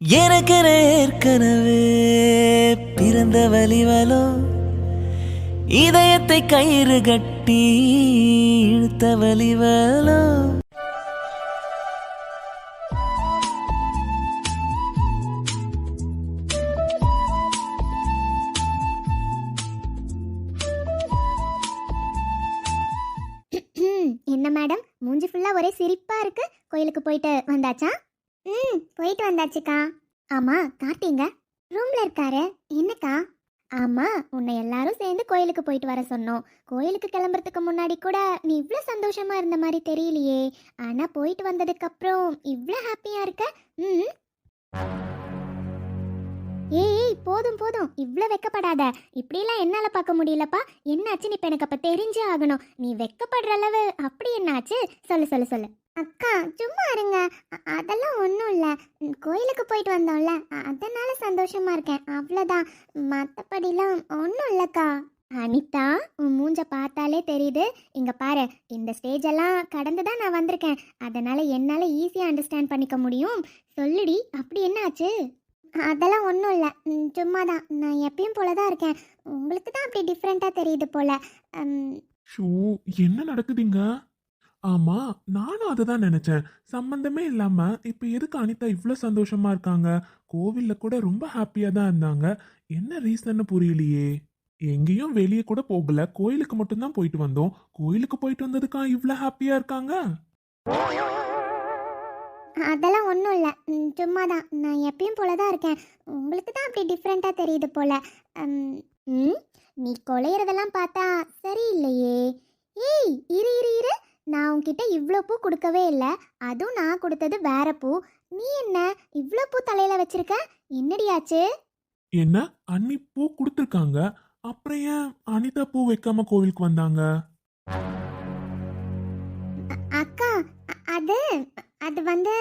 எனக்கென ஏற்கனவே பிறந்த வலிவலோ இதயத்தை கயிறு கட்டி இழுத்த வலிவலோ. என்ன மேடம், மூஞ்சி ஃபுல்லா ஒரே சிரிப்பா இருக்கு. கோயிலுக்கு போயிட்டு வந்தாச்சா? போயிட்டு வந்தாச்சுக்கா. ஆமா, கார்த்திங்க ரூம்ல இருக்காரு. என்னக்கா? ஆமா, உன்னை எல்லாரும் சேர்ந்து கோயிலுக்கு போயிட்டு வர சொன்னோம். கோயிலுக்கு கிளம்புறதுக்கு முன்னாடி கூட நீ இவ்வளோ சந்தோஷமா இருந்த மாதிரி தெரியலையே. ஆனா போயிட்டு வந்ததுக்கு அப்புறம் இவ்வளோ ஹாப்பியா இருக்க. ம் ஏய் போதும் போதும், இவ்வளோ வெக்கப்படாத. இப்படிலாம் என்னால் பார்க்க முடியலப்பா. என்னாச்சு? இப்போ எனக்கு அப்போ தெரிஞ்சே ஆகணும். நீ வெக்கப்படுற அளவு அப்படி என்னாச்சு? சொல்லு சொல்லு சொல்லு. அக்கா சும்மா இருங்க. அதெல்லாம் ஒன்றும் இல்லை. கோயிலுக்கு போயிட்டு வந்தோம்ல, அதனால சந்தோஷமா இருக்கேன், அவ்வளோதான். மற்றபடிலாம் ஒன்றும் இல்லைக்கா. அனிதா, உன் மூஞ்ச பார்த்தாலே தெரியுது. இங்கே பாரு, இந்த ஸ்டேஜ் எல்லாம் கடந்து தான் நான் வந்திருக்கேன். அதனால என்னால் ஈஸியாக அண்டர்ஸ்டாண்ட் பண்ணிக்க முடியும். சொல்லுடி, அப்படி என்னாச்சு? அதெல்லாம் ஒன்றும் இல்லை, சும்மா தான். நான் எப்பயும் போல தான் இருக்கேன். உங்களுக்கு தான் அப்படி டிஃப்ரெண்ட்டாக தெரியுது போல. ஷோ, என்ன நடக்குதுங்க? ஆமா, நானும் அதை தான் நினைச்சேன். சம்பந்தமே இல்லாம இப்ப எதுக்கு அனிதா இவ்வளோ சந்தோஷமா இருக்காங்க? கோவில்ல கூட ரொம்ப ஹாப்பியா தான் இருந்தாங்க. என்ன ரீசன்னு புரியலையே. எங்கேயும் வெளியே கூட போகல, கோயிலுக்கு மட்டும்தான் போயிட்டு வந்தோம். கோயிலுக்கு போயிட்டு வந்ததுக்கா இவ்வளோ ஹாப்பியா இருக்காங்க? அதெல்லாம் ஒன்றும் இல்லை, சும்மா தான். நான் எப்பயும் போல தான் இருக்கேன். உங்களுக்கு தான் அப்படி டிஃப்ரெண்ட்டாக தெரியுது போல. நீ கொலையிறதெல்லாம் பார்த்தா சரியில்லையே. ஏய் இரு இரு இரு, நான் உன்கிட்ட இவ்வளோ பூ கொடுக்கவே இல்லை. அதுவும் நான் கொடுத்தது வேற பூ. நீ என்ன இவ்வளோ பூ தலையில வச்சிருக்க? என்னடியாச்சு? என்ன, அன்னி பூ கொடுத்துருக்காங்க, அப்புறம் ஏன் அனிதா பூ வைக்காம கோவிலுக்கு வந்தாங்க? அக்கா, அது அது வந்து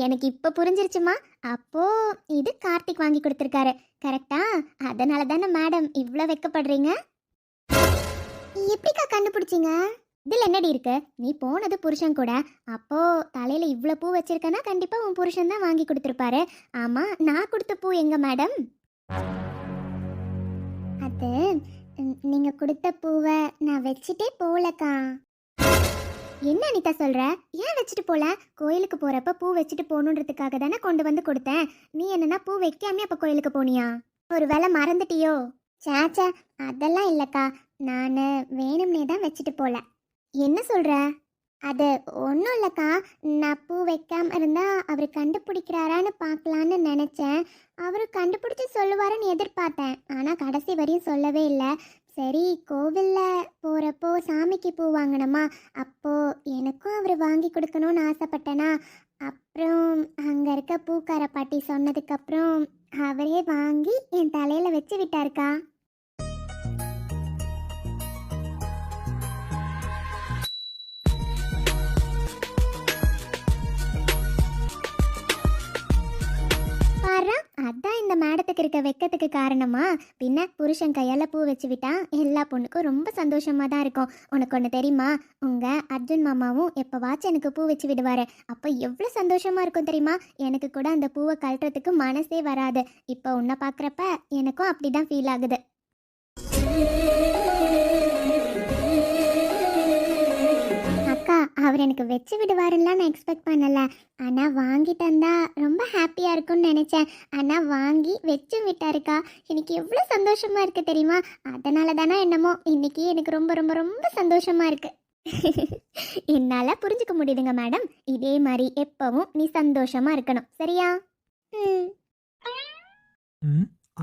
எனக்கு இப்போ புரிஞ்சிருச்சுமா. அப்போ இது கார்த்திக் வாங்கி கொடுத்துருக்காரு, கரெக்டா? அதனால தானே மேடம் இவ்வளோ வெக்கப்படுறீங்க. எப்படிக்கா கண்டுபிடிச்சிங்க? இதில் என்னடி இருக்கு? நீ போனது புருஷன் கூட. அப்போ தலையில இவ்வளோ பூ வச்சிருக்கனா கண்டிப்பாக உன் புருஷன் தான் வாங்கி கொடுத்துருப்பாரு. ஆமாம், நான் கொடுத்த பூ எங்க மேடம்? அது நீங்கள் கொடுத்த பூவை நான் வச்சுட்டே போகலக்கா. என்ன அனிதா சொல்ற? ஏன் வச்சுட்டு போல? கோயிலுக்கு போறப்ப பூ வச்சுட்டு போகணுன்றதுக்காக தானே கொண்டு வந்து கொடுத்தேன். நீ என்னன்னா பூ வைக்காமே அப்ப கோயிலுக்கு போனியா? ஒரு வேளை மறந்துட்டியோ? சேச்சா, அதெல்லாம் இல்லக்கா. நான் வேணும்னே தான் வச்சுட்டு போல. என்ன சொல்ற? அது ஒன்றும் இல்லைக்கா. நான் பூ வைக்காம இருந்தா அவர் கண்டுபிடிக்கிறாரான்னு பார்க்கலான்னு நினச்சேன். அவர் கண்டுபிடிச்சி சொல்லுவாருன்னு எதிர்பார்த்தேன். ஆனால் கடைசி வரையும் சொல்லவே இல்லை. சரி, கோவிலில் போகிறப்போ சாமிக்கு பூ வாங்கினோமா, அப்போது எனக்கும் அவர் வாங்கி கொடுக்கணும்னு ஆசைப்பட்டேனா. அப்புறம் அங்கே இருக்க பூக்கார பாட்டி சொன்னதுக்கப்புறம் அவரே வாங்கி என் தலையில் வச்சு விட்டாருக்கா. அதான் இந்த மேடத்துக்கு இருக்க வெக்கத்துக்கு காரணமா? பின்ன புருஷன் கையால் பூ வச்சு விட்டா எல்லா பொண்ணுக்கும் ரொம்ப சந்தோஷமா தான் இருக்கும். உனக்கு ஒன்று தெரியுமா? உங்க அர்ஜுன் மாமாவும் எப்போவாச்சும் எனக்கு பூ வச்சு விடுவாரு. அப்போ எவ்வளோ சந்தோஷமா இருக்கும் தெரியுமா? எனக்கு கூட அந்த பூவை கழட்டுறதுக்கு மனசே வராது. இப்போ உன்னை பார்க்குறப்ப எனக்கும் அப்படிதான் ஃபீல் ஆகுது. அவர் எனக்கு வச்சு விடுவாருலாம் நான் எக்ஸ்பெக்ட் பண்ணலை. ஆனால் வாங்கி தந்தா ரொம்ப ஹாப்பியாக இருக்கும்னு நினச்சேன். ஆனால் வாங்கி வச்சு விட்டாருக்கா. எனக்கு எவ்வளோ சந்தோஷமாக இருக்குது தெரியுமா? அதனால தானே என்னமோ இன்னைக்கு எனக்கு ரொம்ப ரொம்ப ரொம்ப சந்தோஷமாக இருக்குது. என்னால் புரிஞ்சுக்க முடியுதுங்க மேடம். இதே மாதிரி எப்பவும் நீ சந்தோஷமாக இருக்கணும், சரியா?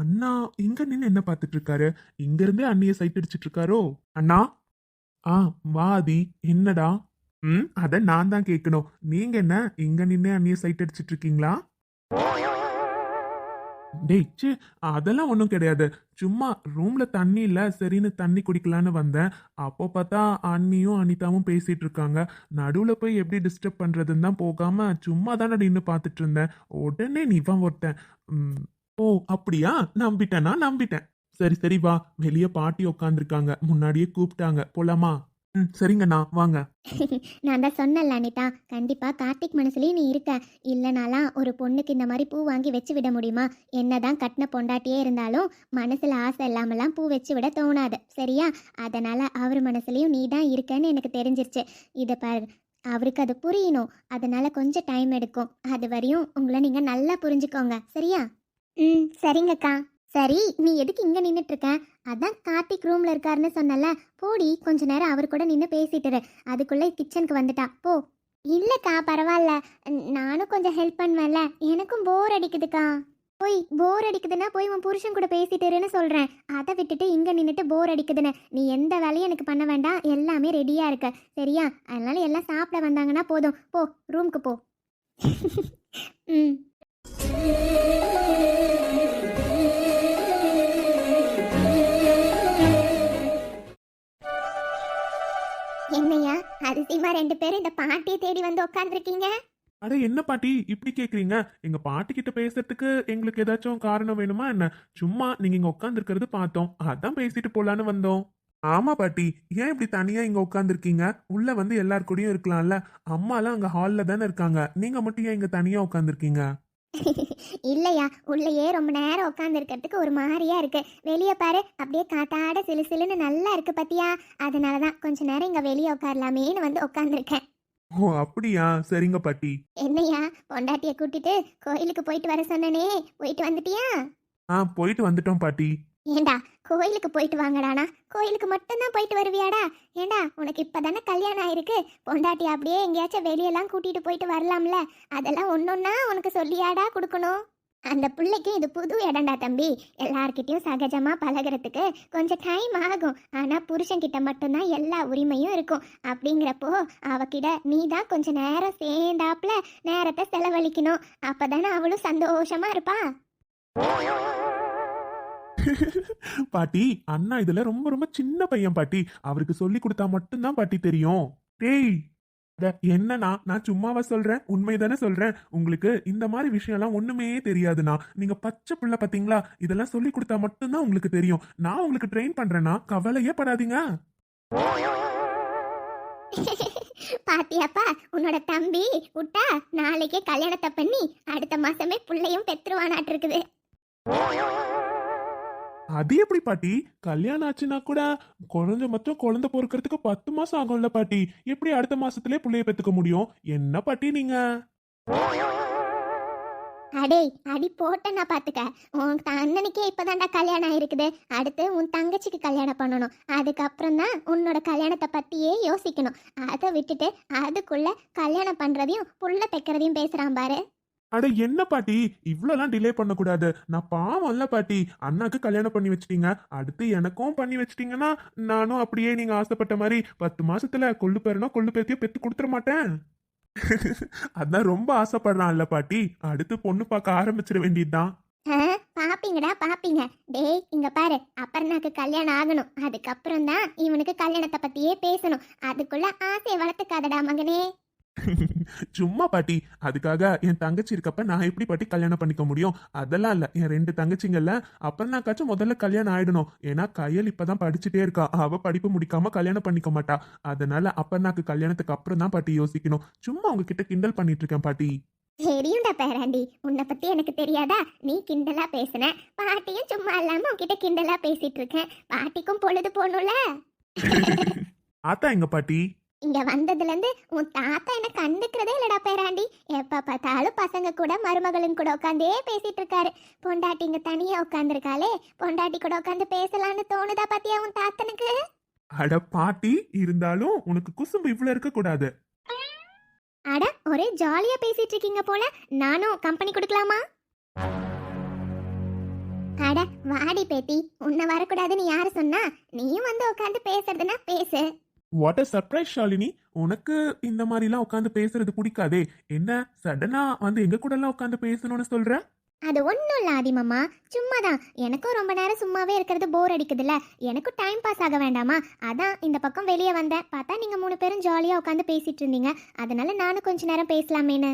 அண்ணா இங்க நின்று என்ன பார்த்துட்டு இருக்காரு? இங்க இருந்தே அண்ணிய சைட் அடிச்சிட்டு இருக்காரோ? அண்ணா, வாதி என்னடா? அத நான் தான் கேட்கணும். நீங்க என்ன இங்க நின்று அண்ணிய சைட் அடிச்சிட்டு இருக்கீங்களா? டேய் ச்சே, அதெல்லாம் ஒன்றும் கிடையாது. சும்மா ரூம்ல தண்ணி இல்லை, சரின்னு தண்ணி குடிக்கலான்னு வந்தேன். அப்போ பார்த்தா அண்ணியும் அனிதாவும் பேசிட்டு இருக்காங்க. நடுவில் போய் எப்படி டிஸ்டர்ப் பண்றதுன்னு தான் போகாம சும்மா தானே நின்று பார்த்துட்டு இருந்தேன். உடனே நீ இவன் ஒருத்தன். ஓ அப்படியா? நம்பிட்டேனா? நம்பிட்டேன். சரி சரி வா, வெளியே பாட்டி உட்காந்துருக்காங்க, முன்னாடியே கூப்பிட்டாங்க, போலாமா? ம் சரிங்கண்ணா வாங்க. நான் தான் சொன்னல அனிதா, கண்டிப்பா கார்த்திக் மனசுலயும் நீ இருக்க. இல்லைனாலாம் ஒரு பொண்ணுக்கு இந்த மாதிரி பூ வாங்கி வச்சு விட முடியுமா? என்னதான் கட்டின பொண்டாட்டியே இருந்தாலும் மனசுல ஆசை இல்லாமலாம் பூ வச்சு விட தோணாது, சரியா? அதனால அவர் மனசுலயும் நீ தான் இருக்கன்னு எனக்கு தெரிஞ்சிருச்சு. இதை பாரு, அவருக்கு அது புரியணும். அதனால கொஞ்சம் டைம் எடுக்கும். அது வரையும் உங்களை நீங்க நல்லா புரிஞ்சுக்கோங்க, சரியா? ம் சரிங்கக்கா. சரி, நீ எதுக்கு இங்க நின்னுட்டு இருக்க? அதான் கார்த்திக் ரூம்ல இருக்காருன்னு சொன்னல, போடி கொஞ்ச நேரம் அவர் கூட நின்று பேசிட்டு இரு. அதுக்குள்ள கிச்சனுக்கு வந்துட்டா போ. இல்லக்கா பரவாயில்ல, நானும் கொஞ்சம் ஹெல்ப் பண்ணுவேன்ல. எனக்கும் போர் அடிக்குதுக்கா. போய் போர் அடிக்குதுன்னா போய் உன் புருஷன் கூட பேசிட்டு இருன்னு சொல்றேன். அதை விட்டுட்டு இங்க நின்றுட்டு போர் அடிக்குதுன்னு நீ எந்த வேலையும் எனக்கு பண்ண வேண்டாம். எல்லாமே ரெடியா இருக்க, சரியா? அதனால எல்லாம் சாப்பிட வந்தாங்கன்னா போதும். போ ரூமுக்கு போ. ம். என்னையா அதிசயமா ரெண்டு பேரும் இந்த பாட்டியை தேடி வந்து உட்காந்துருக்கீங்க? அட என்ன பாட்டி இப்படி கேக்குறீங்க? எங்க பாட்டி கிட்ட பேசுறதுக்கு எங்களுக்கு ஏதாச்சும் காரணம் வேணுமா என்ன? சும்மா நீங்க இங்க உட்காந்துருக்கிறது பார்த்தோம், அதான் பேசிட்டு போலான்னு வந்தோம். ஆமா பாட்டி, ஏன் இப்படி தனியா இங்க உட்காந்துருக்கீங்க? உள்ள வந்து எல்லார் கூடயும் இருக்கலாம்ல. அம்மாலாம் அங்க ஹால்ல தானே இருக்காங்க, நீங்க மட்டும் ஏன் இங்க தனியா உட்காந்துருக்கீங்க? இல்லையா, உள்ளேயே ரொம்ப நேரம் உட்காந்து இருக்கிறதுக்கு ஒரு மாதிரியா இருக்கு. வெளியே பாரு, அப்படியே காத்தாட சிலு சிலுன்னு நல்லா இருக்கு பத்தியா? அதனாலதான் கொஞ்ச நேரம் இங்க வெளியே உட்காரலாமேன்னு வந்து உட்காந்துருக்கேன். ஓ அப்படியா, சரிங்க பாட்டி. என்னையா, பொண்டாட்டிய கூட்டிட்டு கோயிலுக்கு போயிட்டு வர சொன்னனே, போயிட்டு வந்துட்டியா? போயிட்டு வந்துட்டோம் பாட்டி. ஏண்டா, கோயிலுக்கு போயிட்டு வாங்கடானா, கோயிலுக்கு மட்டும்தான் போயிட்டு வருவியாடா? ஏண்டா, உனக்கு இப்பதானே கல்யாணம் ஆயிருக்கு. பொண்டாட்டி அப்படியே எங்கேயாச்சும் வெளியெல்லாம் கூட்டிட்டு போயிட்டு வரலாம்ல. அதெல்லாம் ஒன்னொன்னா உனக்கு சொல்லியாடா கொடுக்கணும்? அந்த பிள்ளைக்கு இது புது இடம்டா தம்பி. எல்லார்கிட்டயும் சகஜமா பழகிறதுக்கு கொஞ்சம் டைம் ஆகும். ஆனா புருஷன்கிட்ட மட்டும்தான் எல்லா உரிமையும் இருக்கும். அப்படிங்கிறப்போ அவகிட்ட நீ தான் கொஞ்ச நேரம் சேர்ந்தாப்புல நேரத்தை செலவழிக்கணும். அப்பதானே அவளும் சந்தோஷமா இருப்பா. பாட்டி, அண்ணா இதுல ரொம்ப ரொம்ப சின்ன பையன் பாட்டி. அவருக்கு சொல்லி கொடுத்தா மட்டும்தான் பாட்டி தெரியும். டேய், என்னன்னா நான் சும்மாவா சொல்றேன், உண்மைதானே சொல்றேன். உங்களுக்கு இந்த மாதிரி விஷயம்லாம் ஒண்ணுமே தெரியாதுண்ணா. நீங்க பச்சை பிள்ளை பாத்தீங்களா? இதெல்லாம் சொல்லி கொடுத்தா மட்டும்தான் உங்களுக்கு தெரியும். நான் உங்களுக்கு ட்ரெயின் பண்றேன்னா கவலையே படாதீங்க. பாத்தியாப்பா, உன்னோட தம்பி விட்டா நாளைக்கே கல்யாணத்தை பண்ணி அடுத்த மாசமே பிள்ளையும் பெற்றுவானாட்டு இருக்குது. அது எப்படி பாட்டி? கல்யாணம் ஆச்சுன்னா கூட மொத்தம் குழந்தை பொறுக்கிறதுக்கு 10 மாசம் ஆகும்ல பாட்டி. எப்படி அடுத்த மாசத்திலே புள்ளைய பெத்துக்க முடியும்? என்ன பாட்டி நீங்க? அடே அடி போட்டேன்னா பாத்துக்க. உன் அண்ணனுக்கே இப்பதான்டா கல்யாணம் ஆயிருக்குது. அடுத்து உன் தங்கச்சிக்கு கல்யாணம் பண்ணணும். அதுக்கப்புறம் தான் உன்னோட கல்யாணத்தை பத்தியே யோசிக்கணும். அதை விட்டுட்டு அதுக்குள்ள கல்யாணம் பண்றதையும் புள்ள பெக்கிறதையும் பேசுறான் பாரு. அட என்ன பாட்டி, இவ்வளோலாம் டிலே பண்ணக்கூடாது. நான் பாவம்ல பாட்டி. அண்ணாக்கு கல்யாணம் பண்ணி வச்சிட்டீங்க, அடுத்து எனக்கும் பண்ணி வச்சிட்டீங்கன்னா நானும் அப்படியே நீங்க ஆசைப்பட்ட மாதிரி 10 மாசத்துல கொள்ளு பேரனோ கொள்ளு பேத்தியோ பெத்து கொடுத்துட மாட்டேன். அதான் ரொம்ப ஆசைப்படுறான்ல பாட்டி. அடுத்து பொண்ணு பார்க்க ஆரம்பிச்சிட வேண்டியதுதான். பாப்பீங்கடா பாப்பீங்க. டேய் இங்க பாரு, அப்புறம்னாக்கு கல்யாணம் ஆகணும். அதுக்கப்புறம் தான் இவனுக்கு கல்யாணத்தை பத்தியே பேசணும். அதுக்குள்ள ஆசையை வளர்த்துக்காதடா மகனே. சும்மா பாட்டி, அதுக்காக என் தங்கச்சி இருக்கப்ப நான் எப்படி பாட்டி கல்யாணம் பண்ணிக்க முடியும்? அதெல்லாம் இல்ல. என் 2 தங்கச்சிங்கல்ல, அப்புறம்னாக்காச்சும் முதல்ல கல்யாணம் ஆயிடணும். ஏன்னா கையல் இப்பதான் படிச்சுட்டே இருக்கா, அவ படிப்பு முடிக்காம கல்யாணம் பண்ணிக்க மாட்டா. அதனால அப்பனாக்கு கல்யாணத்துக்கு அப்புறம் தான் பாட்டி யோசிக்கணும். சும்மா உங்ககிட்ட கிண்டல் பண்ணிட்டு இருக்கேன் பாட்டி. தெரியும்டா பேராண்டி, உன்னை பத்தி எனக்கு தெரியாதா? நீ கிண்டலா பேசுன, பாட்டியும் சும்மா இல்லாம உன்கிட்ட கிண்டலா பேசிட்டு இருக்கேன். பாட்டிக்கும் பொழுது போகணும்ல. ஆத்தா எங்க பாட்டி? இங்க வந்ததுல இருந்து உன் தாத்தா என்ன கண்டுக்கிறதே இல்லடா பேராண்டி. எப்ப பார்த்தாலும் பசங்க கூட மருமகளும் கூட உட்காந்தே பேசிட்டு இருக்காரு. பொண்டாட்டி இங்க தனியா உட்காந்துருக்காளே, பொண்டாட்டி கூட உட்காந்து பேசலான்னு தோணுதா பாத்தியா உன் தாத்தனுக்கு? அட பாட்டி, இருந்தாலும் உனக்கு குசும்பு இவ்வளவு இருக்க கூடாது. அட ஒரே ஜாலியா பேசிட்டு இருக்கீங்க போல, நானும் கம்பெனி கொடுக்கலாமா? அட வாடி பேத்தி, உன்னை வரக்கூடாதுன்னு யாரு சொன்னா? நீயும் வந்து உட்காந்து பேசுறதுன்னா பேசு. What a surprise Shalini. உனக்கு இந்த மாதிரிலாம் உட்காந்து பேசுறது பிடிக்காதே, என்ன சடனா வந்து எங்க கூட எல்லாம் உட்காந்து பேசணும்னு சொல்ற? அது ஒன்றும் இல்லை ஆதிமாமா, சும்மாதான். எனக்கும் ரொம்ப நேரம் சும்மாவே இருக்கிறது போர் அடிக்குதுல்ல, எனக்கும் டைம் பாஸ் ஆக வேண்டாமா? அதான் இந்த பக்கம் வெளியே வந்தேன். பார்த்தா நீங்கள் 3 பேரும் ஜாலியாக உட்காந்து பேசிட்டு இருந்தீங்க. அதனால நானும் கொஞ்ச நேரம் பேசலாமேன்னு.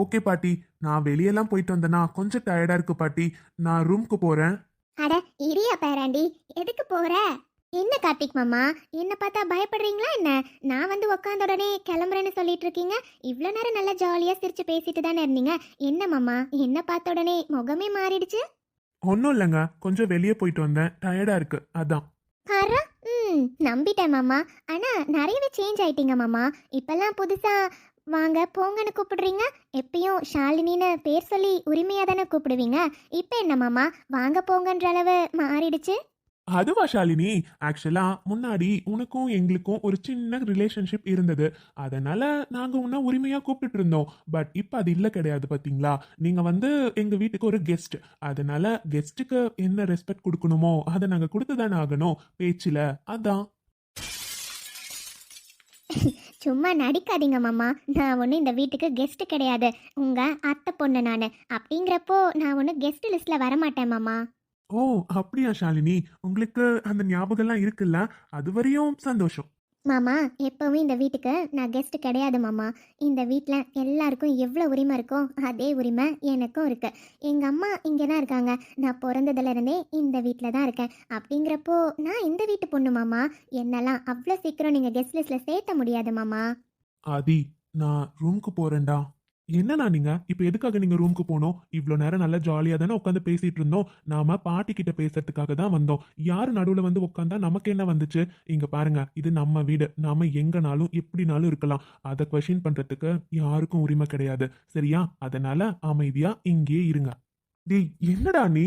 ஓகே பாட்டி, நான் வெளியெல்லாம் போயிட்டு வந்தேன்னா கொஞ்சம் டயர்டா இருக்கு பாட்டி. நான் ரூம்க்கு போறேன். அட இரியா பேராண்டி, எதுக்கு போற? என்ன கார்த்திக் மாமா, என்ன பார்த்தா பயப்படுறீங்களா என்ன? நான் வந்து உக்காந்த உடனே கிளம்புறேன்னு சொல்லிட்டு இருக்கீங்க. இவ்வளோ நேரம் நல்லா ஜாலியா சிரிச்சு பேசிட்டு தானே இருந்தீங்க. என்ன மாமா, என்ன பார்த்த உடனே முகமே மாறிடுச்சு? ஒன்றும் இல்லைங்க, கொஞ்சம் வெளியே போயிட்டு வந்தேன், டயர்டா இருக்கு அதான். ஹரா, நம்பிட்டேன் மாமா. ஆனா நிறையவே சேஞ்ச் ஆயிட்டீங்க மாமா. இப்பெல்லாம் புதுசா வாங்க போங்கன்னு கூப்பிடுறீங்க. எப்பயும் ஷாலினின்னு பேர் சொல்லி உரிமையா தானே கூப்பிடுவீங்க. இப்போ என்ன மாமா, வாங்க போங்கன்ற அளவு மாறிடுச்சு? அதுவா ஷாலினி, ஆக்சுவலா முன்னாடி உனக்கும் எங்களுக்கும் ஒரு சின்ன ரிலேஷன்ஷிப் இருந்தது. அதனால நாங்க உன்னை உரிமையா கூப்பிட்டு இருந்தோம். பட் இப்ப அது இல்ல கிடையாது பாத்தீங்களா. நீங்க வந்து எங்க வீட்டுக்கு ஒரு கெஸ்ட். அதனால கெஸ்ட்டுக்கு என்ன ரெஸ்பெக்ட் கொடுக்கணுமோ அதை நாங்க கொடுத்துதானே ஆகணும் பேச்சுல. அதான். சும்மா நடிக்காதீங்க மாமா. நான் ஒன்றும் இந்த வீட்டுக்கு கெஸ்ட் கிடையாது. உங்க அத்தை பொண்ணு நான். அப்படிங்கிறப்போ நான் ஒன்றும் கெஸ்ட் லிஸ்ட்ல வரமாட்டேன் மாமா. ஓ அப்படியா ஷாலினி, உங்களுக்கு அந்த ஞாபகம்லாம் இருக்குல்ல, அது வரையும் சந்தோஷம். மாமா, எப்பவும் இந்த வீட்டுக்கு நான் கெஸ்ட் கிடையாது மாமா. இந்த வீட்டில் எல்லாருக்கும் எவ்வளோ உரிமை இருக்கோ அதே உரிமை எனக்கும் இருக்கு. எங்கள் அம்மா இங்கே தான் இருக்காங்க. நான் பிறந்ததுலேருந்தே இந்த வீட்டில் தான் இருக்கேன். அப்படிங்கிறப்போ நான் இந்த வீட்டு பொண்ணு மாமா. என்னெல்லாம் அவ்வளோ சீக்கிரம் நீங்கள் கெஸ்ட் லிஸ்ட்டில் சேர்த்த முடியாது மாமா. ஆதி, நான் ரூமுக்கு போறேன்டா. என்னண்ணா நீங்க இப்ப எதுக்காக நீங்க ரூமுக்கு போனோம்? இவ்வளோ நேரம் நல்லா ஜாலியா தானே உட்காந்து பேசிட்டு இருந்தோம். நாம பாட்டி கிட்ட பேசுறதுக்காக தான் வந்தோம். யாரு நடுவுல வந்து உட்காந்தா நமக்கு என்ன வந்துச்சு? இங்க பாருங்க, இது நம்ம வீடு. நாம எங்கனாலும் எப்படினாலும் இருக்கலாம். அதை கொஸ்டின் பண்றதுக்கு யாருக்கும் உரிமை கிடையாது, சரியா? அதனால அமைதியா இங்கேயே இருங்க. டேய் என்னடா நீ,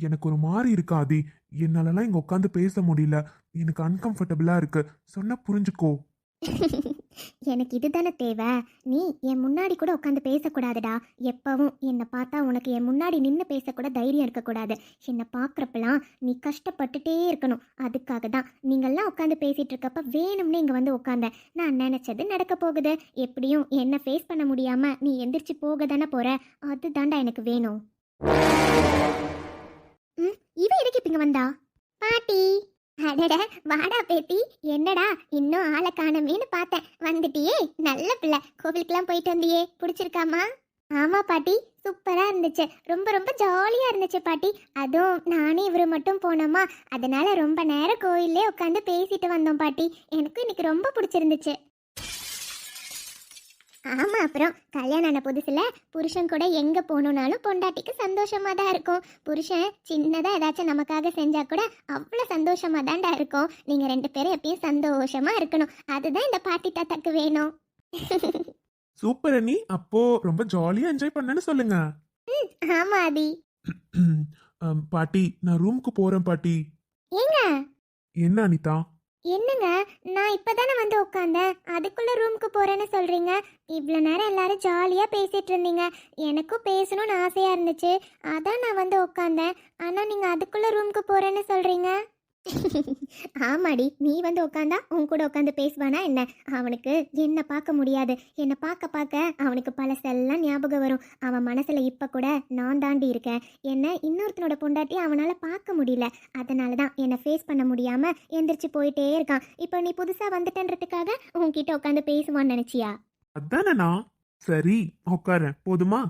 எனக்கு ஒரு மாதிரி இருக்காதி. என்னாலலாம் இங்க உட்காந்து பேச முடியல. எனக்கு அன்கம்ஃபர்டபுளா இருக்கு. சொன்னா புரிஞ்சுக்கோ. எனக்கு இதுதானே தேவை. நீ என் முன்னாடி கூட உட்காந்து பேசக்கூடாதுடா. எப்பவும் என்னை பார்த்தா உனக்கு என் முன்னாடி நின்று பேசக்கூட தைரியம் இருக்கக்கூடாது. என்னை பார்க்குறப்பெல்லாம் நீ கஷ்டப்பட்டுட்டே இருக்கணும். அதுக்காக தான் நீங்கள்லாம் உட்காந்து பேசிகிட்டு இருக்கப்ப வேணும்னு இங்கே வந்து உட்காந்தேன். நான் நினச்சது நடக்க போகுது. எப்படியும் என்னை ஃபேஸ் பண்ண முடியாமல் நீ எந்திரிச்சு போக தானே போகிற. அதுதான்டா எனக்கு வேணும். இவ எதுக்கு இப்போ இங்கே வந்தா? பாட்டி, அடட வாடா பேத்தி. என்னடா இன்னும் ஆளை காணமேன்னு பார்த்தேன். வந்துட்டியே, நல்ல பிள்ளை. கோவிலுக்கெல்லாம் போயிட்டு வந்தியே, பிடிச்சிருக்காமா? ஆமா பாட்டி, சூப்பரா இருந்துச்சு. ரொம்ப ரொம்ப ஜாலியா இருந்துச்சு பாட்டி. அதுவும் நானே இவரு மட்டும் போனோமா, அதனால ரொம்ப நேரம் கோயிலே உட்காந்து பேசிட்டு வந்தோம் பாட்டி. எனக்கும் இன்னைக்கு ரொம்ப பிடிச்சிருந்துச்சு. ஆமா, அப்புறம் கல்யாணம் ஆன புதுசுல புருஷன் கூட எங்க போகணும்னாலும் பொண்டாட்டிக்கு சந்தோஷமா தான் இருக்கும். புருஷன் சின்னதா ஏதாச்சும் நமக்காக செஞ்சா கூட அவ்வளோ சந்தோஷமா தான்டா இருக்கும். நீங்க 2 பேரும் எப்பயும் சந்தோஷமா இருக்கணும். அதுதான் இந்த பாட்டி தாத்தாக்கு வேணும். சூப்பர் அண்ணி, அப்போ ரொம்ப ஜாலியா என்ஜாய் பண்ணேன்னு சொல்லுங்க. ஆமா ஆதி. பாட்டி, நான் ரூமுக்கு போறேன் பாட்டி. ஏங்க என்ன அனிதா? என்னங்க, நான் இப்பதானே வந்து உட்காந்தேன், அதுக்குள்ள ரூமுக்கு போறேன்னு சொல்றீங்க? இவ்வளோ நேரம் எல்லாரும் ஜாலியா பேசிட்டு இருந்தீங்க. எனக்கும் பேசணும்னு ஆசையா இருந்துச்சு, அதான் நான் வந்து உட்காந்தேன். ஆனா நீங்க அதுக்குள்ள ரூமுக்கு போறேன்னு சொல்றீங்க. ஆமாடி, நீ வந்து உட்காந்தா உன் கூட உட்காந்து பேசுவானா என்ன? அவனுக்கு என்ன பார்க்க முடியாது. என்னை பார்க்க பார்க்க அவனுக்கு பழசெல்லாம் ஞாபகம் வரும். அவன் மனசுல இப்ப கூட நான் தாண்டி இருக்கேன். என்ன இன்னொருத்தனோட பொண்டாட்டி அவனால பார்க்க முடியல. அதனால தான் என்னை ஃபேஸ் பண்ண முடியாம எந்திரிச்சு போயிட்டே இருக்கான். இப்போ நீ புதுசா வந்துட்டன்றதுக்காக உன்கிட்ட உட்காந்து பேசுவான்னு நினைச்சியா? அதானண்ணா. சரி உட்காரேன், போதுமா?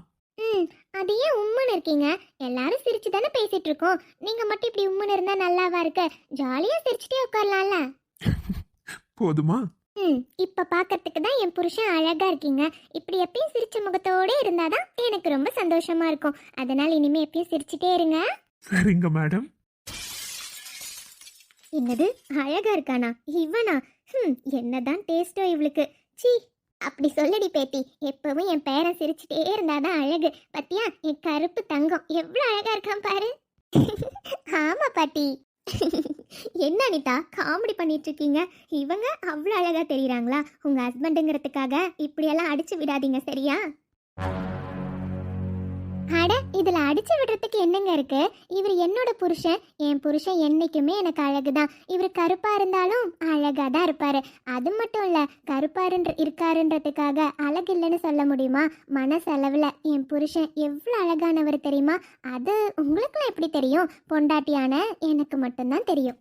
அது ஏன் உம்முன்னு இருக்கீங்க? எல்லாரும் சிரிச்சு தானே பேசிட்டு இருக்கோம். நீங்க மட்டும் இப்படி உம்முன்னு இருந்தா நல்லாவா இருக்கு? ஜாலியா சிரிச்சுட்டே உட்காரலாம்ல. போதுமா? இப்ப பாக்கிறதுக்கு தான் என் புருஷன் அழகா இருக்கீங்க. இப்படி எப்பயும் சிரிச்ச முகத்தோட இருந்தாதான் எனக்கு ரொம்ப சந்தோஷமா இருக்கும். அதனால இனிமே எப்பயும் சிரிச்சுட்டே இருங்க. சரிங்க மேடம். என்னது அழகா இருக்கானா இவனா? என்னதான் டேஸ்டோ இவளுக்கு. சீ, அப்படி சொல்லடி பேத்தி. எப்பவும் என் பேரன் சிரிச்சுட்டே இருந்தாதான் அழகு. பத்தியா, என் கருப்பு தங்கம் எவ்வளவு அழகா இருக்கான் பாரு. ஆமா பாட்டி. என்ன அனிதா காமெடி பண்ணிட்டு இருக்கீங்க? இவங்க அவ்வளோ அழகா தெரியுறாங்களா? உங்க ஹஸ்பண்டுங்கிறதுக்காக இப்படியெல்லாம் அடிச்சு விடாதீங்க, சரியா? அட, இதுல அடிச்சு விடுறதுக்கு என்னங்க இருக்கு? இவர் என்னோட புருஷன். என் புருஷன் என்னைக்குமே எனக்கு அழகுதான். இவர் கருப்பா இருந்தாலும் அழகா தான் இருப்பாரு. அது மட்டும் இல்ல, கருப்பா இருக்காருன்றதுக்காக அழகு இல்லைன்னு சொல்ல முடியுமா? மனசளவுல என் புருஷன் எவ்வளவு அழகானவர் தெரியுமா? அது உங்களுக்குலாம் எப்படி தெரியும்? பொண்டாட்டியான எனக்கு மட்டும்தான் தெரியும்.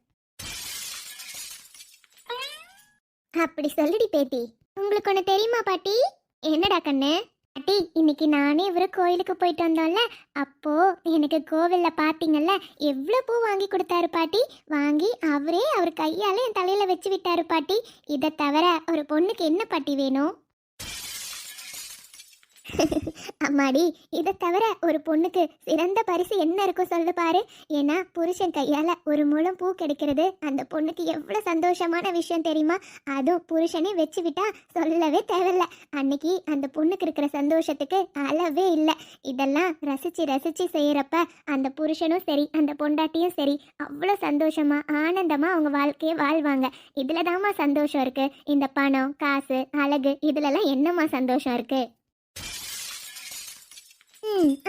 அப்படி சொல்லுடி பேத்தி. உங்களுக்கு ஒண்ணு தெரியுமா பாட்டி? என்னடா கண்ணு? பாட்டி இன்னைக்கு நானே இவரு கோயிலுக்கு போயிட்டு வந்தோம்ல, அப்போ எனக்கு கோவில்ல பாத்தீங்கல்ல எவ்வளவு பூ வாங்கி கொடுத்தாரு பாட்டி. வாங்கி அவரே அவர் கையால என் தலையில வச்சு விட்டாரு பாட்டி. இதை தவிர ஒரு பொண்ணுக்கு என்ன பாட்டி வேணும்? அம்மாடி, இதை தவிர ஒரு பொண்ணுக்கு சிறந்த பரிசு என்ன இருக்கும் சொல்லு பாரு. ஏன்னா புருஷன் கையால ஒரு முழம் பூ கிடைக்கிறது அந்த பொண்ணுக்கு எவ்வளவு சந்தோஷமான விஷயம் தெரியுமா? அதுவும் புருஷனே வச்சு விட்டா சொல்லவே தேவையில்ல. அன்னைக்கு அந்த பொண்ணுக்கு இருக்கிற சந்தோஷத்துக்கு அளவே இல்லை. இதெல்லாம் ரசிச்சு ரசிச்சு செய்யறப்ப அந்த புருஷனும் சரி அந்த பொண்டாட்டியும் சரி அவ்வளோ சந்தோஷமா ஆனந்தமா அவங்க வாழ்க்கையை வாழ்வாங்க. இதுல தாம்மா சந்தோஷம் இருக்கு. இந்த பணம் காசு அழகு இதுலலாம் என்னம்மா சந்தோஷம் இருக்கு?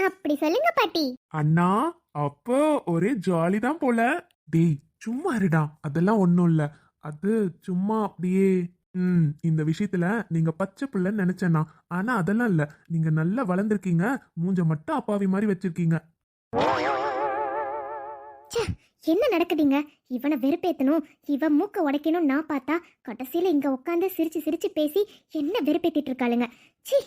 அப்படி சொல்லுங்க பாட்டி. அண்ணா அப்போ ஒரே ஜாலி தான் போல. டேய் சும்மா இருடா, அதெல்லாம் ஒன்றும் இல்லை. அது சும்மா அப்படியே இந்த விஷயத்துல நீங்க பச்சை பிள்ளைன்னு நினைச்சேன்னா, ஆனா அதெல்லாம் இல்ல. நீங்க நல்லா வளர்ந்துருக்கீங்க. மூஞ்ச மட்டும் அப்பாவி மாதிரி வச்சிருக்கீங்க. என்ன நடக்குதுங்க? இவனை வெறுப்பேத்தணும், இவன் மூக்க உடைக்கணும் நான் பார்த்தா கடைசியில இங்க உட்காந்து சிரிச்சு சிரிச்சு பேசி என்ன வெறுப்பேத்திட்டு இருக்காளுங்க. சி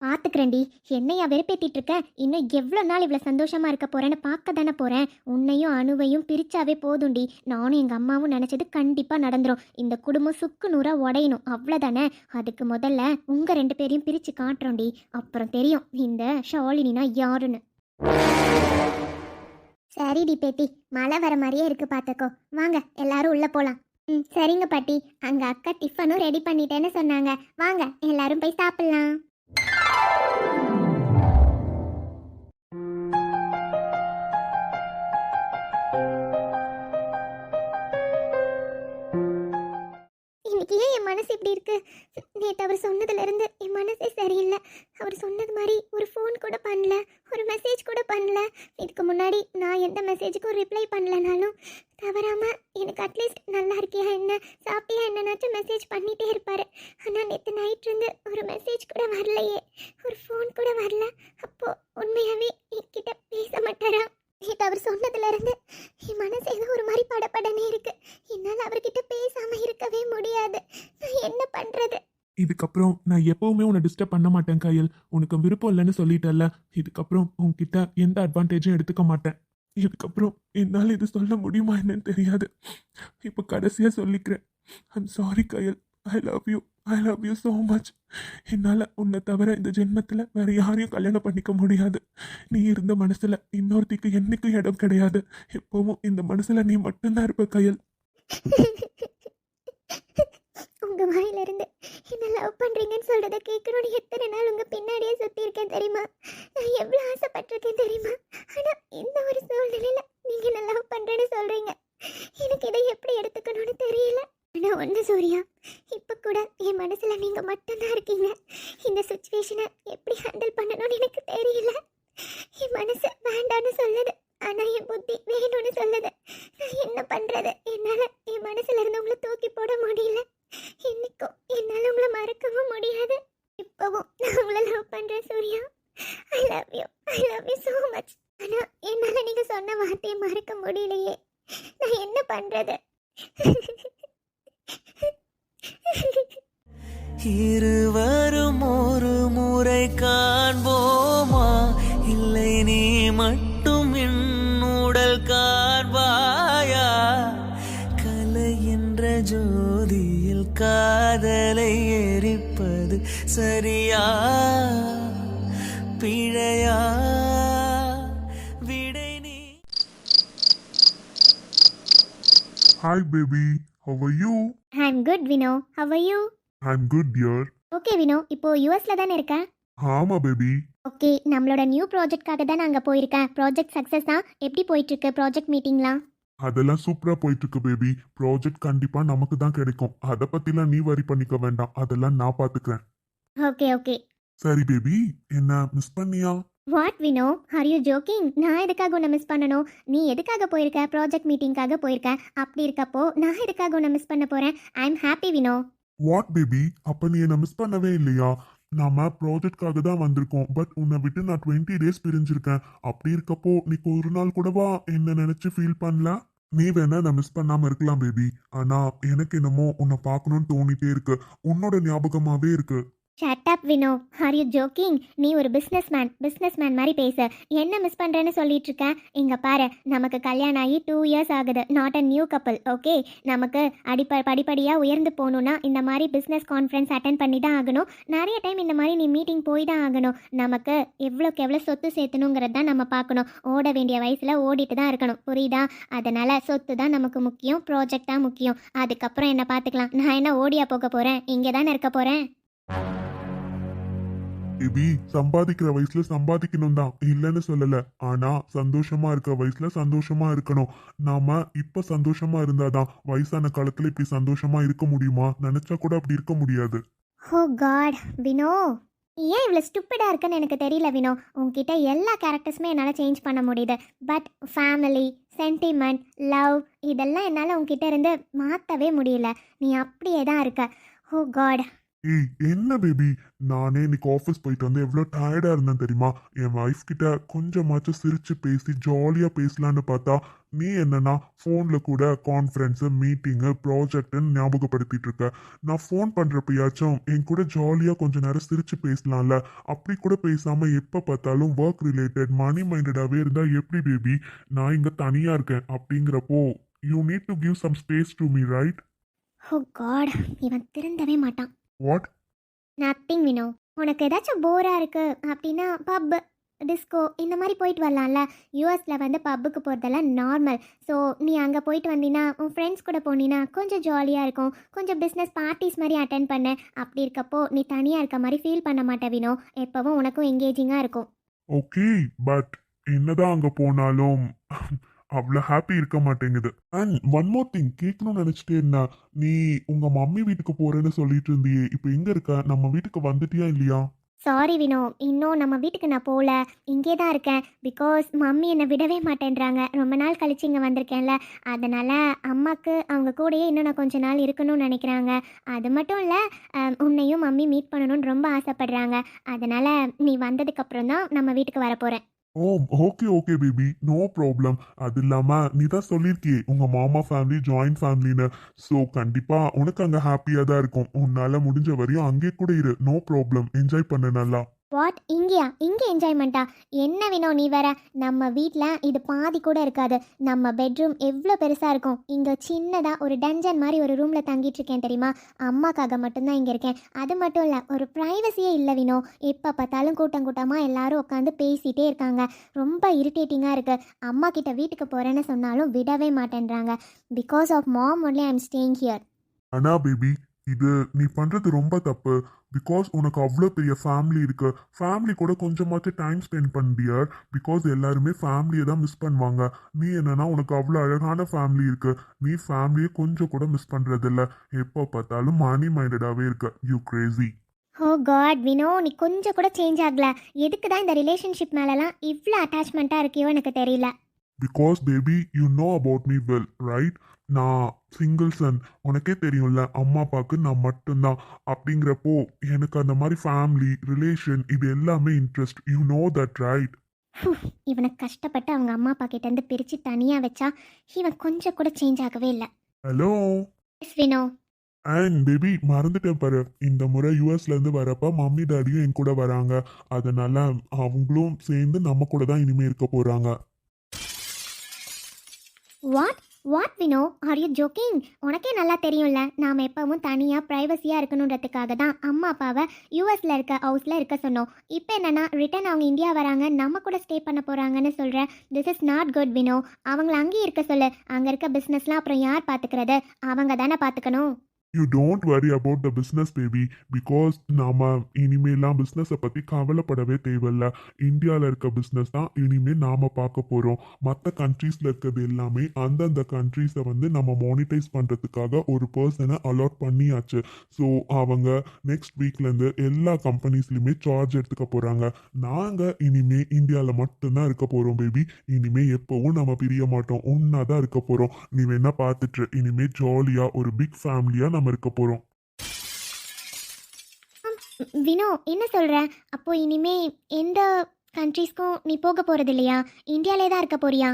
பாத்துக்கிறேன்டி. என்னையா வெறுப்பேத்திட்டு இருக்க? இன்னும் எவ்வளோ நாள் இவ்வளோ சந்தோஷமா இருக்க போறேன்னு பார்க்க தானே போறேன். உன்னையும் அணுவையும் பிரிச்சாவே போதும்டி. நானும் எங்க அம்மாவும் நினைச்சது கண்டிப்பா நடந்துரும். இந்த குடும்பம் சுக்கு நூறா உடையணும், அவ்வளோதானே. அதுக்கு முதல்ல உங்க 2 பேரையும் பிரிச்சு காட்டுறோண்டி. அப்புறம் தெரியும் இந்த ஷாலினினா யாருன்னு. சரிடி பேத்தி, மழை வர மாதிரியே இருக்கு பார்த்துக்கோ. வாங்க எல்லாரும் உள்ள போலாம். சரிங்க பாட்டி. அங்க அக்கா டிஃபனும் ரெடி பண்ணிட்டேன்னு சொன்னாங்க. வாங்க எல்லாரும் போய் சாப்பிடலாம். இன்னைக்கு ஏன் என் மனசு இப்படி இருக்கு? நேற்று அவர் சொன்னதுல இருந்து என் மனசே சரியில்லை. அவர் சொன்னது மாதிரி ஒரு ஃபோன் கூட பண்ணல, ஒரு மெசேஜ் கூட பண்ணல. இதுக்கு முன்னாடி நான் எந்த மெசேஜுக்கும் ரிப்ளை பண்ணலனாலும் தவறாம எனக்கு அட்லீஸ்ட் நல்லா இருக்கியா என்ன சாப்பிட்டியா என்னன்னாச்சும் மெசேஜ் பண்ணிட்டே இருப்பாரு. ஆனா நேற்று நைட் இருந்து ஒரு மெசேஜ் கூட வரலையே, ஒரு ஃபோன் கூட வரல. அப்போ உண்மையாவே என்கிட்ட பேச மாட்டாரா? நேற்று அவர் சொன்னதுல இருந்து என் மனசு ஏதோ ஒரு மாதிரி படப்படனே இருக்கு. என்னால் அவர்கிட்ட பேசாம இருக்கவே முடியாது. நான் என்ன பண்றது? இதுக்கப்புறம் நான் எப்பவுமே உன்னை டிஸ்டர்ப் பண்ண மாட்டேன் கையல். உனக்கு விருப்பம் இல்லைன்னு சொல்லிட்டல. இதுக்கப்புறம் உன்கிட்ட எந்த அட்வான்டேஜும் எடுத்துக்க மாட்டேன். இதுக்கப்புறம் என்னால் இது சொல்ல முடியுமா என்னன்னு தெரியாது. இப்போ கடைசியாக சொல்லிக்கிறேன். ஐம் சாரி கையல். I love you so much. என்னால் உன்னை தவிர இந்த ஜென்மத்தில் வேற யாரையும் கல்யாணம் பண்ணிக்க முடியாது. நீ இருந்த மனசில் இன்னொருத்திக்கு என்னைக்கும் இடம் கிடையாது. எப்பவும் இந்த மனசில் நீ மட்டும்தான் இருப்ப கையல். உங்க வாயில இருந்து என்ன லவ் பண்றீங்கன்னு சொல்றத கேட்கணும்னு எத்தனை நாள் உங்க பின்னாடியே சுத்தி இருக்கேன் தெரியுமா? நான் எவ்வளவு ஆசைப்பட்டிருக்கேன் தெரியுமா? ஆனா இந்த ஒரு சூழ்நிலையில நீங்க என்ன லவ் பண்றேன்னு சொல்றீங்க. எனக்கு இதை எப்படி எடுத்துக்கணும்னு தெரியல. ஆனா ஒண்ணு சூர்யா, இப்ப கூட என் மனசுல நீங்க மட்டும்தான் இருக்கீங்க. இந்த சுச்சுவேஷனை எப்படி ஹேண்டில் பண்ணணும்னு எனக்கு தெரியல. என் மனசு வேண்டான்னு சொல்லுது, ஆனா என் புத்தி வேணும்னு சொல்லுது. நான் என்ன பண்றது? என்னால என் மனசுல இருந்து உங்களை தூக்கி போட முடியல. என்னைக்கும் என்னால உங்களை மறக்கவும் முடியாது. இப்பவும் நான் உங்களை லவ் பண்றேன் Surya. I love you so much. ஆனா என்னால நீங்க சொன்ன வார்த்தையை மறக்க முடியலையே. நான் என்ன பண்றது? இருவரும் ஒரு முறை காண்போமா? இல்லை நீ மட்டும் என்னுடல் காண்பாயா? கலை என்ற ஜோதியில் காதலை எரிப்பது சரியா பிழையா? விடை நீ. Hi baby, how are you? I'm good Vino. How are you? I'm good dear. Okay Vino, இப்போ யூஎஸ்ல தானே இருக்க? ஆமா பேபி. ஓகே, நம்மளோட நியூ ப்ராஜெக்ட்காக தான் நான் அங்கே போயிருக்கேன். ப்ராஜெக்ட் சக்ஸஸ் தான். எப்படி போயிட்டு இருக்கு ப்ராஜெக்ட் மீட்டிங்லாம்? அதெல்லாம் சூப்பரா போயிட்டு இருக்கு பேபி. ப்ராஜெக்ட் கண்டிப்பா நமக்கு தான் கிடைக்கும். அதை பத்திலாம் நீ வரி பண்ணிக்க வேண்டாம். அதெல்லாம் நான் பாத்துக்கிறேன். ஓகே. சரி பேபி, என்ன மிஸ் பண்ணியா? What Vino, are you joking? நான் எதுக்காக உன்னை மிஸ் பண்ணணும்? நீ எதுக்காக போயிருக்க? ப்ராஜெக்ட் மீட்டிங்காக போயிருக்க. அப்படி இருக்கப்போ நான் எதுக்காக உன்னை மிஸ் பண்ண போறேன்? I am happy Vino. What baby, அப்ப நீ என்ன மிஸ் பண்ணவே இல்லையா? நாம ப்ராஜெக்ட்காக தான் வந்திருக்கோம். பட் உன்னை விட்டு நான் 20 டேஸ் பிரிஞ்சிருக்கேன். அப்படி இருக்கப்போ நீ ஒரு நாள் கூடவா என்ன நினைச்சு ஃபீல் பண்ணல? நீ வேணா நான் மிஸ் பண்ணாம இருக்கலாம் பேபி. ஆனா எனக்கு என்னமோ உன்னை பார்க்கணும்னு தோணிட்டே இருக்கு. உன்னோட ஞாபகமாவே இருக்கு. Shut up Vino, are you joking? நீ ஒரு பிஸ்னஸ் மேன் மாதிரி பேசு. என்ன மிஸ் பண்ணுறேன்னு சொல்லிட்டு இருக்கேன். இங்கே பாரு, நமக்கு கல்யாணம் ஆகி 2 இயர்ஸ் ஆகுது. நாட் அ நியூ கப்பல், ஓகே? நமக்கு படிப்படியாக உயர்ந்து போகணுன்னா இந்த மாதிரி பிஸ்னஸ் கான்ஃபரன்ஸ் அட்டன் பண்ணி தான் ஆகணும். நிறைய டைம் இந்த மாதிரி நீ மீட்டிங் போய் தான் ஆகணும். நமக்கு எவ்வளோக்கு எவ்வளோ சொத்து சேர்த்தணுங்கிறது தான் நம்ம பார்க்கணும். ஓட வேண்டிய வயசில் ஓடிட்டு தான் இருக்கணும், புரியுதா? அதனால் சொத்து தான் நமக்கு முக்கியம், ப்ராஜெக்ட் தான் முக்கியம். அதுக்கப்புறம் என்ன பார்த்துக்கலாம். நான் என்ன ஓடியா போக போகிறேன்? இங்கே தானே இருக்க போகிறேன். பேபி, சம்பாதிக்கிற வயசுல சம்பாதிக்கணும் தான், இல்லைன்னு சொல்லல. ஆனா சந்தோஷமா இருக்க வயசுல சந்தோஷமா இருக்கணும். நாம இப்ப சந்தோஷமா இருந்தாதான் வயசான காலத்துல இப்படி சந்தோஷமா இருக்க முடியுமா? நினைச்சா கூட அப்படி இருக்க முடியாது. ஓ காட் வினோ, ஏன் இவ்வளோ ஸ்டூப்பிடாக இருக்குன்னு எனக்கு தெரியல வினோ. உன்கிட்ட எல்லா கேரக்டர்ஸுமே என்னால் சேஞ்ச் பண்ண முடியுது. பட் ஃபேமிலி, சென்டிமெண்ட், லவ் இதெல்லாம் என்னால் உன்கிட்ட இருந்து மாற்றவே முடியல. நீ அப்படியே தான் இருக்க. ஓ காட். ஏய், என்ன பேபி, நானே இன்னைக்கு ஆஃபீஸ் போயிட்டு வந்து எவ்வளோ டயர்டா இருந்தேன் தெரியுமா? என் வைஃப் கிட்ட கொஞ்சமாச்சும் சிரிச்சு பேசி ஜாலியா பேசலான்னு பார்த்தா நீ என்னன்னா ஃபோனில் கூட கான்ஃபரன்ஸு, மீட்டிங்கு, ப்ராஜெக்ட்னு ஞாபகப்படுத்திட்டு இருக்க. நான் ஃபோன் பண்ணுறப்பயாச்சும் என் கூட ஜாலியாக கொஞ்ச நேரம் சிரிச்சு பேசலாம்ல. அப்படி கூட பேசாமல் எப்போ பார்த்தாலும் ஒர்க் ரிலேட்டட், மணி மைண்டடாகவே இருந்தால் எப்படி பேபி? நான் இங்கே தனியாக இருக்கேன். அப்படிங்கிறப்போ you need to give some space to me, right? Oh God, இவன் திருந்தவே மாட்டான். வாட்? நத்திங் வினோ. உனக்கு ஏதாச்சும் போராக இருக்குது அப்படின்னா பப், டிஸ்கோ இந்த மாதிரி போயிட்டு வரலாம்ல. யூஎஸில் வந்து பப்புக்கு போகிறதெல்லாம் நார்மல். ஸோ நீ அங்கே போயிட்டு வந்தீங்கன்னா உன் ஃப்ரெண்ட்ஸ் கூட போனீங்கன்னா கொஞ்சம் ஜாலியாக இருக்கும். கொஞ்சம் பிஸ்னஸ் பார்ட்டிஸ் மாதிரி அட்டென்ட் பண்ண. அப்படி இருக்கப்போ நீ தனியாக இருக்க மாதிரி ஃபீல் பண்ண மாட்டே வினோ. எப்போவும் உனக்கும் எங்கேஜிங்காக இருக்கும். ஓகே, பட் என்னதான் அங்கே போனாலும் அவ்வளோ ஹாப்பி இருக்க மாட்டேங்குது. அண்ட் ஒன் மோர் திங் கேட்கணும்னு நினச்சிட்டே இருந்தேன். நீ உங்கள் மம்மி வீட்டுக்கு போகிறேன்னு சொல்லிட்டு இருந்தியே, இப்போ எங்கே இருக்க? நம்ம வீட்டுக்கு வந்துட்டியா இல்லையா? சாரி வினோ, இன்னும் நம்ம வீட்டுக்கு நான் போகல. இங்கே தான் இருக்கேன். பிகாஸ் மம்மி என்னை விடவே மாட்டேன்றாங்க. ரொம்ப நாள் கழிச்சு இங்கே வந்திருக்கேன்ல, அதனால் அம்மாவுக்கு அவங்க கூடயே இன்னும் நான் கொஞ்ச நாள் இருக்கணும்னு நினைக்கிறாங்க. அது மட்டும் இல்லை, உன்னையும் மம்மி மீட் பண்ணணும்னு ரொம்ப ஆசைப்படுறாங்க. அதனால் நீ வந்ததுக்கப்புறம் தான் நம்ம வீட்டுக்கு வரப்போகிறேன். Oh, okay okay baby, no problem. அது இல்லாமல் நீ தான் சொல்லியிருக்கியே உங்கள் மாமா ஃபேமிலி ஜாயிண்ட் ஃபேமிலின்னு. ஸோ கண்டிப்பாக உனக்கு அங்கே ஹாப்பியாக தான் இருக்கும். உன்னால் முடிஞ்ச வரையும் அங்கே கூட இரு, நோ ப்ராப்ளம். என்ஜாய் பண்ண நல்லா. வாட், இங்கேயா? இங்கே என்ஜாய்மெண்ட்டா? என்ன வினோ நீ வேற. நம்ம வீட்டில் இது பாதி கூட இருக்காது. நம்ம பெட்ரூம் எவ்வளோ பெருசாக இருக்கும். இங்கே சின்னதாக ஒரு டஞ்சன் மாதிரி ஒரு ரூமில் தங்கிட்டு இருக்கேன் தெரியுமா? அம்மாக்காக மட்டும்தான் இங்கே இருக்கேன். அது மட்டும் இல்லை, ஒரு ப்ரைவசியே இல்லை வினோ. எப்போ பார்த்தாலும் கூட்டம் கூட்டமாக எல்லாரும் உட்காந்து பேசிகிட்டே இருக்காங்க. ரொம்ப இரிட்டேட்டிங்காக இருக்குது. அம்மா கிட்ட வீட்டுக்கு போகிறேன்னு சொன்னாலும் விடவே மாட்டேன்றாங்க. Because of mom only I am staying here. ஆனா பேபி, இது நீ பண்ணுறது ரொம்ப தப்பு. பிகாஸ் உனக்கு அவ்வளோ பெரிய ஃபேமிலி இருக்கு. ஃபேமிலி கூட கொஞ்சமாச்சும் டைம் ஸ்பெண்ட் பண்ணியார். பிகாஸ் எல்லாருமே ஃபேமிலியை தான் மிஸ் பண்ணுவாங்க. நீ என்னன்னா உனக்கு அவ்வளோ அழகான ஃபேமிலி இருக்கு. நீ ஃபேமிலியை கொஞ்சம் கூட மிஸ் பண்ணுறதில்ல. எப்போ பார்த்தாலும் மணி மைண்டடாகவே இருக்க. You crazy. Oh God Vino, நீ கொஞ்சம் கூட சேஞ்ச் ஆகல. எதுக்கு தான் இந்த ரிலேஷன்ஷிப் மேலெலாம் இவ்வளோ அட்டாச்மெண்ட்டாக இருக்கியோ எனக்கு தெரியல. Because baby, you know about me well, right? நான் சிங்கிள் சன், உனக்கே தெரியும்ல. அம்மா அப்பாவுக்கு நான் மட்டும்தான். அப்படிங்கிறப்போ எனக்கு அந்த மாதிரி ஃபேமிலி ரிலேஷன் இது எல்லாமே interest. You know that, right? இவனை கஷ்டப்பட்டு அவங்க அம்மா அப்பா கிட்டேருந்து பிரித்து தனியாக வச்சா இவன் கொஞ்சம் கூட சேஞ்ச் ஆகவே இல்லை. Hello. Yes Vino. And baby, மறந்துட்டேன் பாரு, இந்த முறை யூஎஸ்லேருந்து வரப்ப மம்மி டாடியும் என் கூட வராங்க. அதனால அவங்களும் சேர்ந்து நம்ம கூட தான் இனிமே இருக்க போகிறாங்க. What Vino, are you joking? உனக்கே நல்லா தெரியும்ல, நாம் எப்பவும் தனியாக ப்ரைவசியாக இருக்கணுன்றதுக்காக தான் அம்மா அப்பாவை யூஎஸில் இருக்க ஹவுஸில் இருக்க சொன்னோம். இப்போ என்னன்னா ரிட்டன் அவங்க இந்தியா வராங்க, நம்ம கூட ஸ்டே பண்ண போகிறாங்கன்னு சொல்கிறேன். This is not good Vino. அவங்கள அங்கேயே இருக்க சொல்லு. அங்கே இருக்க பிஸ்னஸ்லாம் அப்புறம் யார் பார்த்துக்கிறது? அவங்க தானே பார்த்துக்கணும். You don't worry about the business baby. Because நாம் இனிமேலாம் பிஸ்னஸை பற்றி கவலைப்படவே தேவையில்ல. இந்தியாவில் இருக்க பிஸ்னஸ் தான் இனிமேல் நாம் பார்க்க போகிறோம். மற்ற கண்ட்ரீஸில் இருக்கிறது எல்லாமே அந்தந்த கண்ட்ரீஸை வந்து நம்ம மானிட்டைஸ் பண்ணுறதுக்காக ஒரு பர்சனை அலாட் பண்ணியாச்சு. ஸோ அவங்க நெக்ஸ்ட் வீக்லேருந்து எல்லா கம்பெனிஸ்லையுமே சார்ஜ் எடுத்துக்க போகிறாங்க. நாங்கள் இனிமேல் இந்தியாவில் மட்டும்தான் இருக்க போகிறோம் பேபி. இனிமேல் எப்போவும் நம்ம பிரிய மாட்டோம், ஒன்றா தான் இருக்க போகிறோம். நீ வேணா பார்த்துட்டு இனிமேல் ஜாலியாக ஒரு பிக் ஃபேமிலியாக நம்ம இருக்க போகிறோம். வினோ என்ன சொல்கிற? அப்போ இனிமே எந்த கண்ட்ரீஸ்க்கும் நீ போக போகிறது இல்லையா? இந்தியாவிலே தான் இருக்க போறியா?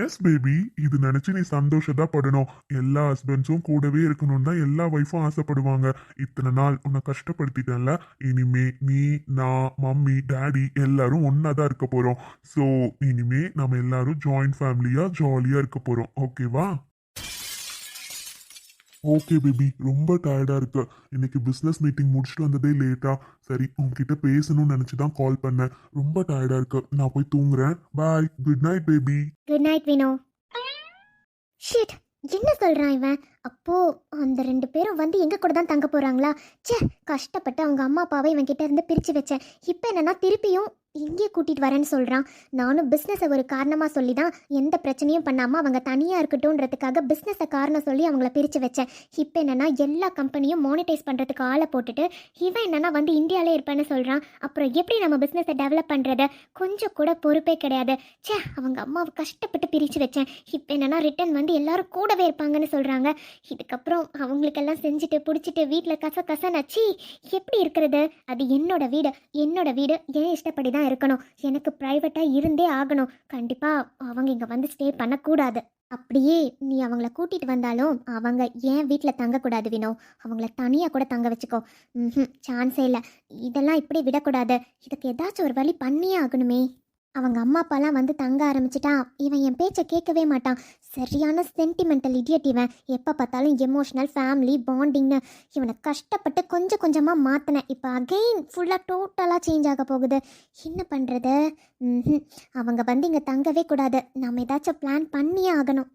எஸ் பேபி, இது நினைச்சு நீ சந்தோஷதா படணும். எல்லா ஹஸ்பண்ட்ஸும் கூடவே இருக்கணும்னு தான் எல்லா ஒய்ஃபும் ஆசைப்படுவாங்க. இத்தனை நாள் உன்னை கஷ்டப்படுத்திட்டேன்ல, இனிமே நீ, நான், மம்மி, டாடி எல்லாரும் ஒன்னா தான் இருக்க போறோம். ஸோ இனிமே நம்ம எல்லாரும் ஜாயிண்ட் ஃபேமிலியா ஜாலியா இருக்க போறோம். ஓகேவா? ஓகே பேபி, ரொம்ப டயர்டா இருக்கு. இன்னைக்கு பிசினஸ் மீட்டிங் முடிச்சுட்டு வந்ததே லேட்டா. சரி, உன்கிட்ட பேசணும்னு நினைச்சு தான் கால் பண்ணேன். ரொம்ப டயர்டா இருக்கு, நான் போய் தூங்குறேன். Bye, good night baby. Good night Vino. Shit, என்ன சொல்றான் இவன்? அப்போ அந்த 2 பேரும் வந்து எங்க கூட தான் தங்க போறாங்களா? ச்சே, கஷ்டப்பட்டு அவங்க அம்மா அப்பாவை இவன் கிட்ட இருந்து பிரிச்சு வச்சேன். இப்போ என்னன்னா திருப்பியும் இங்கே கூட்டிட்டு வரேன்னு சொல்றான். நானும் பிஸ்னஸை ஒரு காரணமா சொல்லி தான் எந்த பிரச்சனையும் பண்ணாம அவங்க தனியா இருக்கட்டும்ன்றதுக்காக பிஸ்னஸை காரணம் சொல்லி அவங்கள பிரிச்சு வச்சேன். இப்போ என்னன்னா எல்லா கம்பெனியும் மானிட்டைஸ் பண்றதுக்கு ஆளை போட்டுட்டு இவன் என்னன்னா வந்து இந்தியாவிலே இருப்பேன்னு சொல்றான். அப்புறம் எப்படி நம்ம பிஸ்னஸை டெவலப் பண்றது? கொஞ்சம் கூட பொறுப்பே கிடையாது. ச்சே, அவங்க அம்மாவை கஷ்டப்பட்டு பிரிச்சு வச்சேன். இப்போ என்னன்னா ரிட்டன் வந்து எல்லாரும் கூடவே இருப்பாங்கன்னு சொல்றாங்க. இதுக்கப்புறம் அவங்களுக்கெல்லாம் செஞ்சுட்டு பிடிச்சிட்டு வீட்டில் கச எப்படி இருக்கிறது? அது என்னோட வீடு, என் இஷ்டப்படி தான் இருக்கணும். எனக்கு ப்ரைவேட்டாக இருந்தே ஆகணும். கண்டிப்பாக அவங்க இங்கே வந்து ஸ்டே பண்ணக்கூடாது. அப்படியே நீ அவங்கள கூட்டிகிட்டு வந்தாலும் அவங்க ஏன் வீட்டில் தங்கக்கூடாது வினோ. அவங்கள தனியாக கூட தங்க வச்சுக்கோ. சான்ஸே இல்லை. இதெல்லாம் இப்படி விடக்கூடாது. இதுக்கு ஏதாச்சும் ஒரு வழி பண்ணியே ஆகணுமே. அவங்க அம்மா அப்பாலாம் வந்து தங்க ஆரம்பிச்சிட்டா இவன் என் பேச்சை கேட்கவே மாட்டான். சரியான சென்டிமெண்டல் இடியட் இவன். எப்போ பார்த்தாலும் எமோஷ்னல், ஃபேமிலி பாண்டிங்னு இவனை கஷ்டப்பட்டு கொஞ்சம் கொஞ்சமாக மாற்றினேன். இப்போ அகெயின் ஃபுல்லாக டோட்டலாக சேஞ்ச் ஆக போகுது. என்ன பண்ணுறது? அவங்க வந்து இங்கே தங்கவே கூடாது. நம்ம ஏதாச்சும் பிளான் பண்ணியே ஆகணும்.